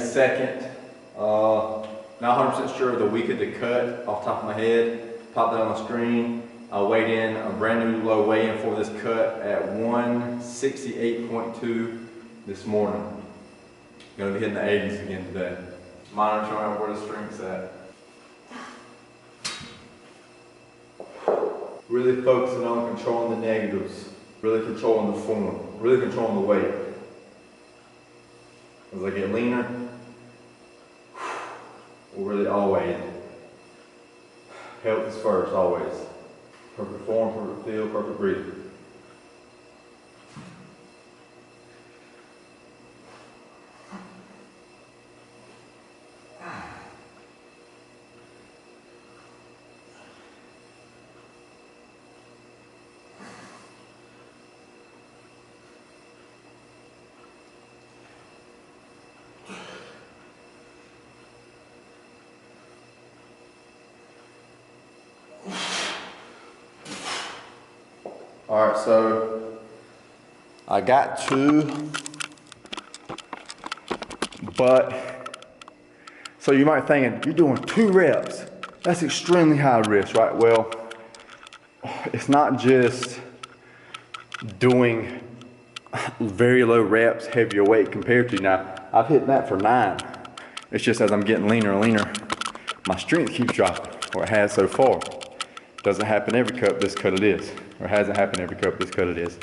2nd. Not 100% sure of the week of the cut off the top of my head. Pop that on the screen. I weighed in a brand new low weigh-in for this cut at 168.2 this morning. Gonna be hitting the 80s again today. Monitoring where the strength's at. Really focusing on controlling the negatives. Really controlling the form. Really controlling the weight. As I get leaner, we'll really always. Health is first, always. Perfect form, perfect feel, perfect breathing. All right, so I got 2, but so you might be thinking, you're doing 2 reps. That's extremely high risk, right? Well, it's not just doing very low reps, heavier weight compared to, now I've hit that for 9. It's just as I'm getting leaner and leaner, my strength keeps dropping, or it has so far. Doesn't happen every cut, this cut it is. Or hasn't happened every cut, this cut it is.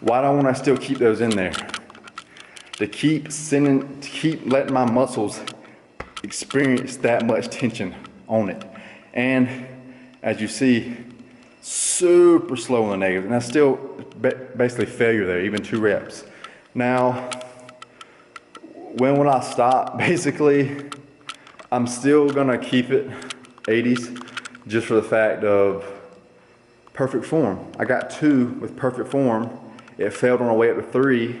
Why don't I still keep those in there? To keep letting my muscles experience that much tension on it. And as you see, super slow on the negative. And that's still basically failure there, even 2 reps. Now, when will I stop? Basically, I'm still gonna keep it 80s, just for the fact of perfect form. I got 2 with perfect form. It failed on the way up to 3.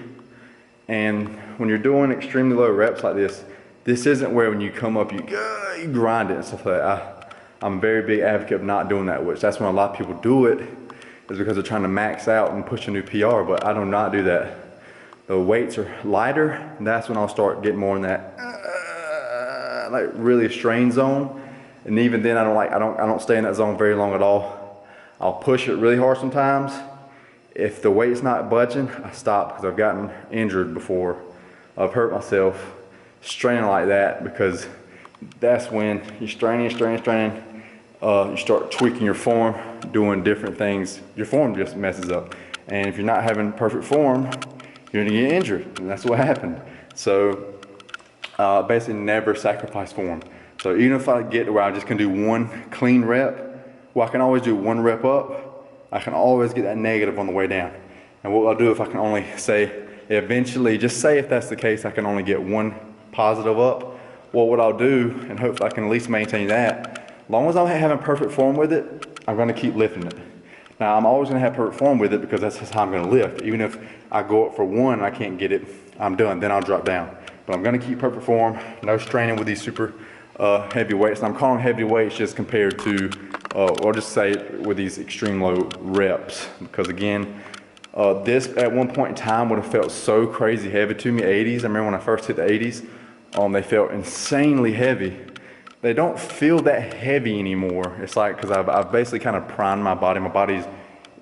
And when you're doing extremely low reps like this isn't where when you come up, you grind it and stuff like that. I'm a very big advocate of not doing that, which that's when a lot of people do it, is because they're trying to max out and push a new PR, but I do not do that. The weights are lighter, and that's when I'll start getting more in that, like really strain zone. And even then, I don't stay in that zone very long at all. I'll push it really hard sometimes. If the weight's not budging, I stop, because I've gotten injured before. I've hurt myself straining like that, because that's when you're straining, you start tweaking your form, doing different things. Your form just messes up. And if you're not having perfect form, you're gonna get injured, and that's what happened. So basically never sacrifice form. So even if I get to where I'm just gonna do 1 clean rep, well, I can always do 1 rep up. I can always get that negative on the way down. And what I'll do if I can only say, eventually, just say if that's the case, I can only get 1 positive up. Well, what I'll do, and hopefully I can at least maintain that, as long as I'm having perfect form with it, I'm gonna keep lifting it. Now, I'm always gonna have perfect form with it, because that's just how I'm gonna lift. Even if I go up for 1 and I can't get it, I'm done, then I'll drop down. But I'm gonna keep perfect form, no straining with these super heavy weights. And I'm calling heavy weights just compared to, or just say with these extreme low reps. Because again, this at one point in time would have felt so crazy heavy to me, 80s. I remember when I first hit the 80s, they felt insanely heavy. They don't feel that heavy anymore. It's like, because I've basically kind of primed my body. My body's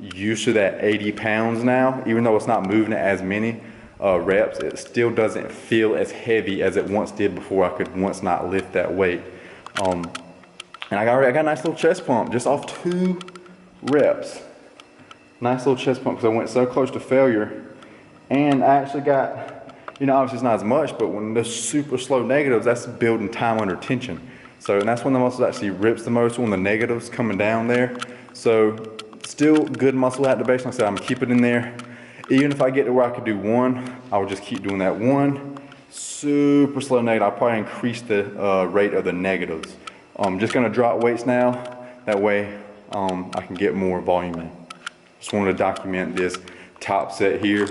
used to that 80 pounds now, even though it's not moving at as many reps, it still doesn't feel as heavy as it once did before I could once not lift that weight. And I got a nice little chest pump just off 2 reps. Nice little chest pump, because I went so close to failure. And I actually got, obviously it's not as much, but when those super slow negatives, that's building time under tension. So, and that's when the muscle actually rips the most, when the negatives coming down there. So still good muscle activation. Like I said, I'm keeping it in there. Even if I get to where I could do 1, I would just keep doing that 1. Super slow negative. I'll probably increase the rate of the negatives. I'm just gonna drop weights now. That way I can get more volume in. Just wanted to document this top set here.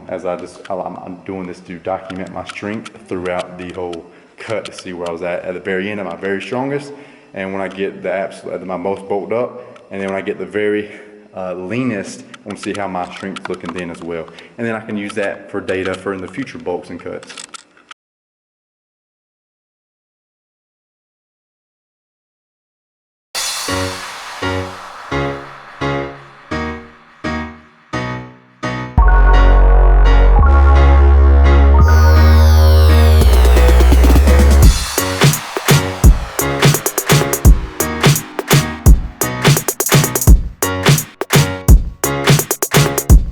As I'm doing this to document my strength throughout the whole cut, to see where I was at the very end at my very strongest, and when I get the absolute, my most bulked up, and then when I get the very leanest, I want to see how my strength's looking then as well. And then I can use that for data for in the future bulks and cuts.